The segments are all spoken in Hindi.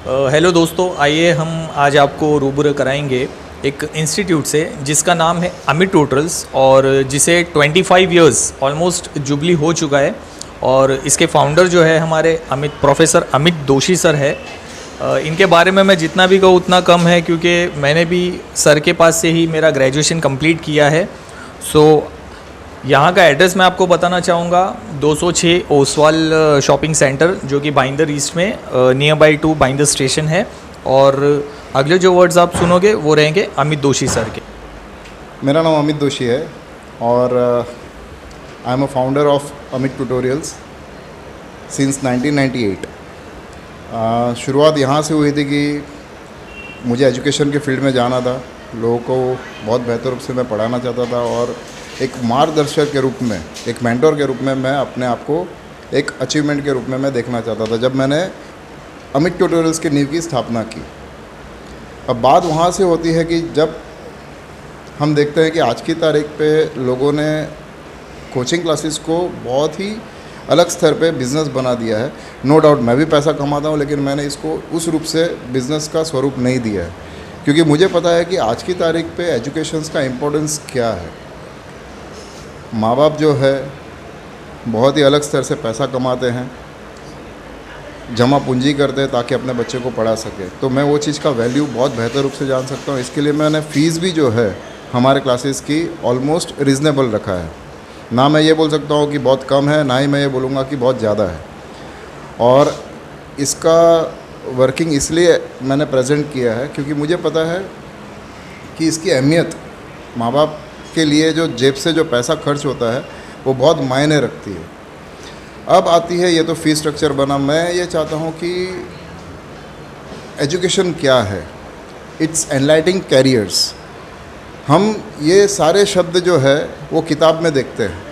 हेलो दोस्तों, आइए हम आज आपको रूबरू कराएंगे एक इंस्टीट्यूट से जिसका नाम है अमित ट्यूटोरियल्स और जिसे 25 इयर्स ऑलमोस्ट जुबली हो चुका है। और इसके फाउंडर जो है हमारे प्रोफेसर अमित दोषी सर है। इनके बारे में मैं जितना भी कहूँ उतना कम है, क्योंकि मैंने भी सर के पास से ही मेरा ग्रेजुएशन कंप्लीट किया है। यहाँ का एड्रेस मैं आपको बताना चाहूँगा, 206 ओसवाल शॉपिंग सेंटर, जो कि बाइंदर ईस्ट में near by two Bhayandar station है। और अगले जो वर्ड्स आप सुनोगे वो रहेंगे अमित दोषी सर के। मेरा नाम अमित दोषी है और I am a founder of Amit tutorials since 1998। शुरुआत यहाँ से हुई थी कि मुझे एजुकेशन के फील्ड में जाना था, लोगों को बहुत बेहतर रूप से मैं पढ़ाना चाहता था और एक मार्गदर्शक के रूप में, एक मेंटोर के रूप में मैं अपने आप को एक अचीवमेंट के रूप में मैं देखना चाहता था जब मैंने अमित ट्यूटोरियल्स की नींव की स्थापना की। अब बात वहाँ से होती है कि जब हम देखते हैं कि आज की तारीख पे लोगों ने कोचिंग क्लासेस को बहुत ही अलग स्तर पे बिज़नेस बना दिया है। नो डाउट मैं भी पैसा कमाता हूँ, लेकिन मैंने इसको उस रूप से बिज़नेस का स्वरूप नहीं दिया है, क्योंकि मुझे पता है कि आज की तारीख पे एजुकेशन का इम्पोर्टेंस क्या है। माँ बाप जो है बहुत ही अलग स्तर से पैसा कमाते हैं, जमा पूंजी करते हैं ताकि अपने बच्चे को पढ़ा सके। तो मैं वो चीज़ का वैल्यू बहुत बेहतर रूप से जान सकता हूँ। इसके लिए मैंने फ़ीस भी जो है हमारे क्लासेस की ऑलमोस्ट रिजनेबल रखा है। ना मैं ये बोल सकता हूँ कि बहुत कम है, ना ही मैं ये बोलूँगा कि बहुत ज़्यादा है। और इसका वर्किंग इसलिए मैंने प्रेजेंट किया है क्योंकि मुझे पता है कि इसकी अहमियत माँ बाप के लिए जो जेब से जो पैसा खर्च होता है वो बहुत मायने रखती है। अब आती है, ये तो फीस स्ट्रक्चर बना। मैं ये चाहता हूँ कि एजुकेशन क्या है, इट्स एनलाइटिंग कैरियर्स। हम ये सारे शब्द जो है वो किताब में देखते हैं,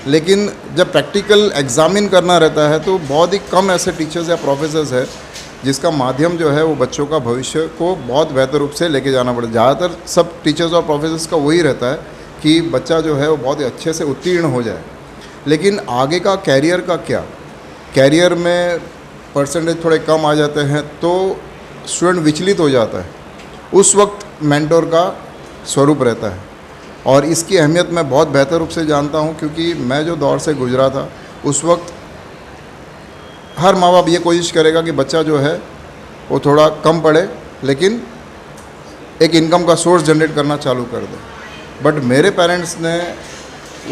लेकिन जब प्रैक्टिकल एग्जामिन करना रहता है तो बहुत ही कम ऐसे टीचर्स या प्रोफेसर्स है जिसका माध्यम जो है वो बच्चों का भविष्य को बहुत बेहतर रूप से लेके जाना पड़ता है। ज़्यादातर सब टीचर्स और प्रोफेसर्स का वही रहता है कि बच्चा जो है वो बहुत ही अच्छे से उत्तीर्ण हो जाए, लेकिन आगे का कैरियर का क्या, कैरियर में परसेंटेज थोड़े कम आ जाते हैं तो स्टूडेंट विचलित हो जाता है। उस वक्त मेंटोर का स्वरूप रहता है और इसकी अहमियत मैं बहुत बेहतर रूप से जानता हूँ, क्योंकि मैं जो दौर से गुजरा था उस वक्त हर माँ बाप ये कोशिश करेगा कि बच्चा जो है वो थोड़ा कम पढ़े लेकिन एक इनकम का सोर्स जनरेट करना चालू कर दे। बट मेरे पेरेंट्स ने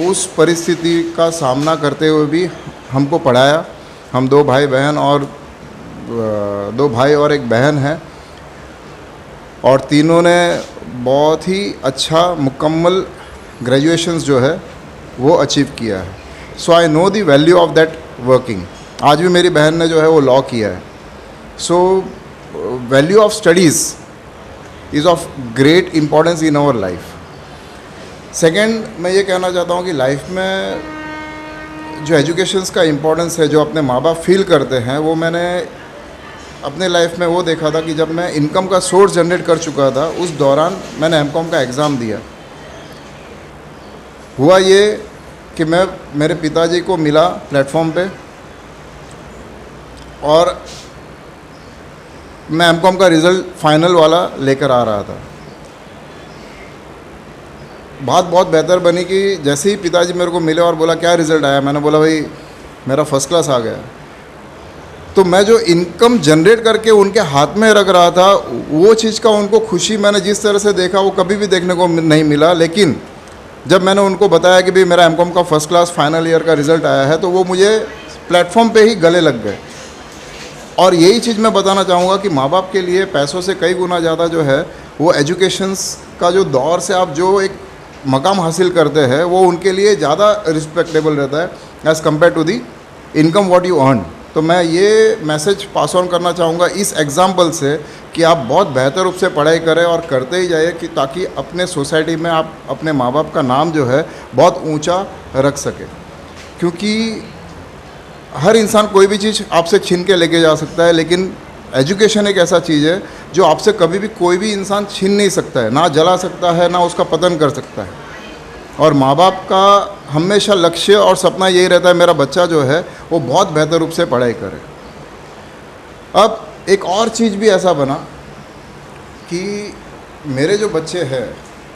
उस परिस्थिति का सामना करते हुए भी हमको पढ़ाया। हम दो भाई और एक बहन है और तीनों ने बहुत ही अच्छा मुकम्मल ग्रेजुएशंस जो है वो अचीव किया है। So I know the value of that working. आज भी मेरी बहन ने जो है वो लॉ किया है। So value of studies is of great importance in our life. Second, मैं ये कहना चाहता हूँ कि लाइफ में जो एजुकेशंस का इम्पोर्टेंस है, जो अपने माँ बाप फील करते हैं, वो मैंने अपने लाइफ में वो देखा था कि जब मैं इनकम का सोर्स जनरेट कर चुका था उस दौरान मैंने एमकॉम का एग्ज़ाम दिया। हुआ ये कि मैं मेरे पिताजी को मिला प्लेटफॉर्म पे और मैं एमकॉम का रिज़ल्ट फाइनल वाला लेकर आ रहा था। बात बहुत बेहतर बनी कि जैसे ही पिताजी मेरे को मिले और बोला क्या रिज़ल्ट आया, मैंने बोला भाई मेरा फर्स्ट क्लास आ गया। तो मैं जो इनकम जनरेट करके उनके हाथ में रख रहा था वो चीज़ का उनको खुशी मैंने जिस तरह से देखा वो कभी भी देखने को नहीं मिला। लेकिन जब मैंने उनको बताया कि भाई मेरा एमकॉम का फर्स्ट क्लास फाइनल ईयर का रिज़ल्ट आया है तो वो मुझे प्लेटफॉर्म पे ही गले लग गए। और यही चीज़ मैं बताना चाहूँगा कि माँ बाप के लिए पैसों से कई गुना ज़्यादा जो है वो एजुकेशंस का जो दौर से आप जो एक मकाम हासिल करते हैं वो उनके लिए ज़्यादा रिस्पेक्टेबल रहता है as compare to the income what you earn. तो मैं ये मैसेज पास ऑन करना चाहूँगा इस एग्ज़ाम्पल से कि आप बहुत बेहतर रूप से पढ़ाई करें और करते ही जाइए कि ताकि अपने सोसाइटी में आप अपने माँ बाप का नाम जो है बहुत ऊंचा रख सके। क्योंकि हर इंसान कोई भी चीज़ आपसे छीन के लेके जा सकता है, लेकिन एजुकेशन एक ऐसा चीज़ है जो आपसे कभी भी कोई भी इंसान छीन नहीं सकता है, ना जला सकता है ना उसका पतन कर सकता है। और माँ बाप का हमेशा लक्ष्य और सपना यही रहता है मेरा बच्चा जो है वो बहुत बेहतर रूप से पढ़ाई करे। अब एक और चीज़ भी ऐसा बना कि मेरे जो बच्चे हैं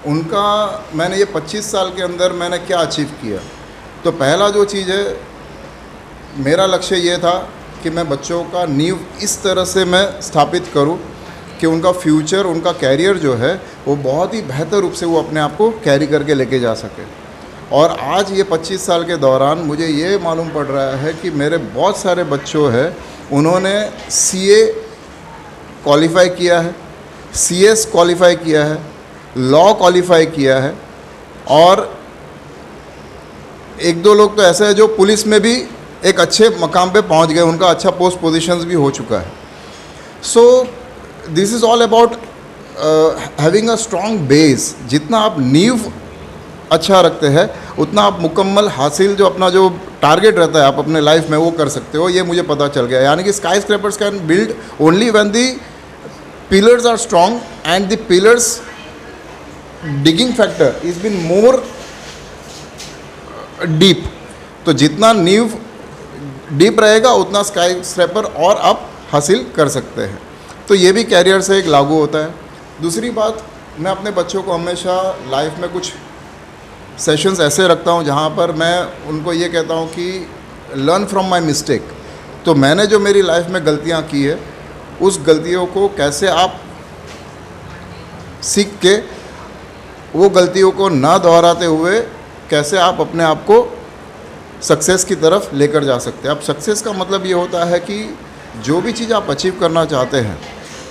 उनका मैंने ये 25 साल के अंदर मैंने क्या अचीव किया। तो पहला जो चीज़ है, मेरा लक्ष्य ये था कि मैं बच्चों का नींव इस तरह से मैं स्थापित करूं कि उनका फ्यूचर, उनका कैरियर जो है वो बहुत ही बेहतर रूप से वो अपने आप को कैरी करके लेके जा सके। और आज ये 25 साल के दौरान मुझे ये मालूम पड़ रहा है कि मेरे बहुत सारे बच्चों हैं, उन्होंने CA क्वालिफाई किया है, CS क्वालिफाई किया है, लॉ क्वालिफाई किया है, और एक दो लोग तो ऐसे हैं जो पुलिस में भी एक अच्छे मकाम पे पहुंच गए, उनका अच्छा पोस्ट पोजीशंस भी हो चुका है। So this is all about having a strong base. जितना आप नींव अच्छा रखते हैं उतना आप मुकम्मल हासिल जो अपना जो टारगेट रहता है आप अपने लाइफ में वो कर सकते हो। ये मुझे पता चल गया। यानी कि sky scrapers can build only when the pillars are strong and the pillars digging factor is been more deep. तो जितना नींव डीप रहेगा उतना स्काई स्क्रैपर और आप हासिल कर सकते हैं। तो ये भी कैरियर से एक लागू होता है। दूसरी बात, मैं अपने बच्चों को हमेशा लाइफ में कुछ सेशंस ऐसे रखता हूँ जहाँ पर मैं उनको ये कहता हूँ कि लर्न फ्रॉम माय मिस्टेक। तो मैंने जो मेरी लाइफ में गलतियाँ की है उस गलतियों को कैसे आप सीख के वो गलतियों को ना दोहराते हुए कैसे आप अपने आप को सक्सेस की तरफ लेकर जा सकते हैं। अब सक्सेस का मतलब ये होता है कि जो भी चीज़ आप अचीव करना चाहते हैं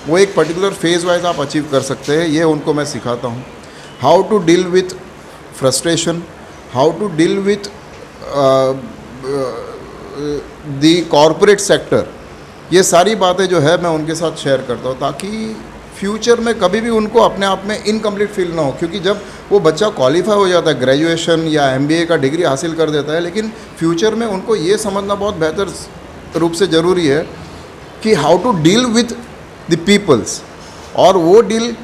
वो एक पर्टिकुलर फेज़ वाइज आप अचीव कर सकते हैं। ये उनको मैं सिखाता हूँ। How to deal with frustration, how to deal with the corporate sector, ये सारी बातें जो है मैं उनके साथ शेयर करता हूँ ताकि फ्यूचर में कभी भी उनको अपने आप में इनकम्प्लीट फील ना हो। क्योंकि जब वो बच्चा क्वालिफाई हो जाता है, ग्रेजुएशन या MBA का डिग्री हासिल कर देता है, लेकिन फ्यूचर में उनको ये समझना बहुत बेहतर रूप से ज़रूरी है कि how to deal with the peoples. और वो डील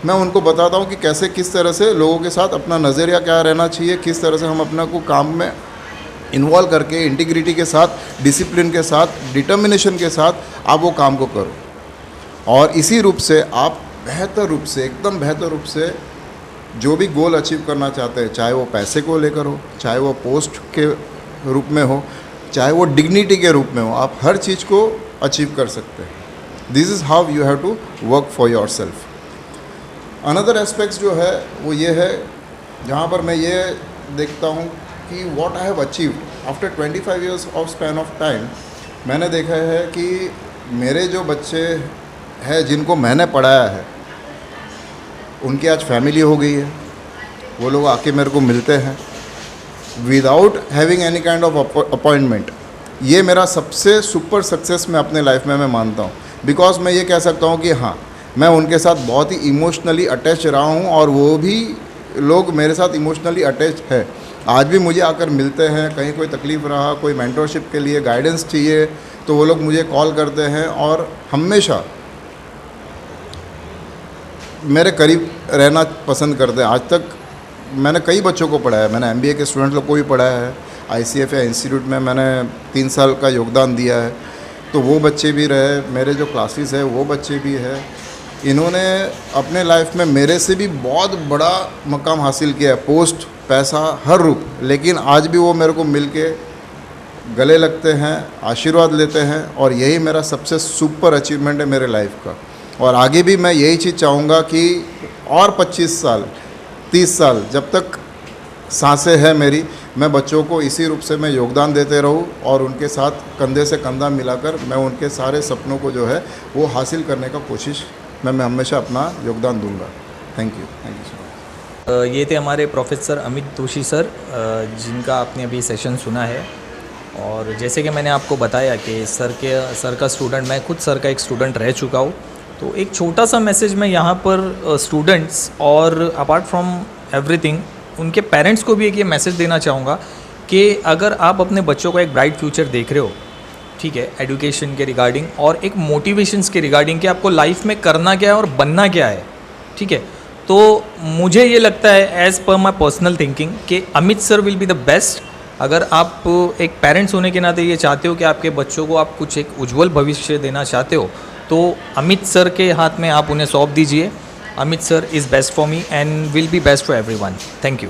मैं उनको बताता हूँ कि कैसे, किस तरह से लोगों के साथ अपना नज़रिया क्या रहना चाहिए, किस तरह से हम अपना को काम में इन्वॉल्व करके इंटीग्रिटी के साथ, डिसिप्लिन के साथ, डिटर्मिनेशन के साथ आप वो काम को करो। और इसी रूप से आप बेहतर रूप से, एकदम बेहतर रूप से जो भी गोल अचीव करना चाहते हैं, चाहे वो पैसे को लेकर हो, चाहे वो पोस्ट के रूप में हो, चाहे वो डिग्निटी के रूप में हो, आप हर चीज़ को अचीव कर सकते हैं। This is how you have to work for your self. Another aspects जो है वो ये है जहाँ पर मैं ये देखता हूँ कि what I have achieved after 25 years of span of time. मैंने देखा है कि मेरे जो बच्चे हैं जिनको मैंने पढ़ाया है उनकी आज फैमिली हो गई है। वो लोग आके मेरे को मिलते हैं without having any kind of appointment. ये मेरा सबसे सुपर सक्सेस मैं अपने लाइफ में मैं मानता हूँ। बिकॉज मैं ये कह सकता हूँ कि हाँ, मैं उनके साथ बहुत ही इमोशनली अटैच रहा हूँ और वो भी लोग मेरे साथ इमोशनली अटैच है। आज भी मुझे आकर मिलते हैं, कहीं कोई तकलीफ़ रहा, कोई मेंटरशिप के लिए गाइडेंस चाहिए तो वो लोग मुझे कॉल करते हैं और हमेशा मेरे करीब रहना पसंद करते हैं। आज तक मैंने कई बच्चों को पढ़ाया है। मैंने MBA के स्टूडेंट लोग को भी पढ़ाया है। ICF या इंस्टीट्यूट में मैंने 3 साल का योगदान दिया है। तो वो बच्चे भी रहे, मेरे जो क्लासेस है वो बच्चे भी है। इन्होंने अपने लाइफ में मेरे से भी बहुत बड़ा मकाम हासिल किया है, पोस्ट, पैसा, हर रूप। लेकिन आज भी वो मेरे को मिल के गले लगते हैं, आशीर्वाद लेते हैं और यही मेरा सबसे सुपर अचीवमेंट है मेरे लाइफ का। और आगे भी मैं यही चीज़ चाहूँगा कि और 25 साल, 30 साल, जब तक सांसें हैं मेरी, मैं बच्चों को इसी रूप से मैं योगदान देते रहूँ और उनके साथ कंधे से कंधा मिलाकर मैं उनके सारे सपनों को जो है वो हासिल करने का कोशिश मैं हमेशा अपना योगदान दूंगा। Thank you so much. ये थे हमारे प्रोफेसर अमित दोषी सर, जिनका आपने अभी सेशन सुना है। और जैसे कि मैंने आपको बताया कि सर का स्टूडेंट, मैं खुद सर का एक स्टूडेंट रह चुका हूँ। तो एक छोटा सा मैसेज मैं यहाँ पर स्टूडेंट्स और अपार्ट फ्रॉम एवरीथिंग उनके पेरेंट्स को भी एक ये मैसेज देना चाहूँगा कि अगर आप अपने बच्चों का एक ब्राइट फ्यूचर देख रहे हो, ठीक है, एजुकेशन के रिगार्डिंग और एक मोटिवेशंस के रिगार्डिंग कि आपको लाइफ में करना क्या है और बनना क्या है, ठीक है, तो मुझे ये लगता है as per my personal thinking कि Amit sir will be the best. अगर आप एक पेरेंट्स होने के नाते ये चाहते हो कि आपके बच्चों को आप कुछ एक उज्जवल भविष्य देना चाहते हो, तो अमित सर के हाथ में आप उन्हें सौंप दीजिए. Amit sir is best for me and will be best for everyone. Thank you.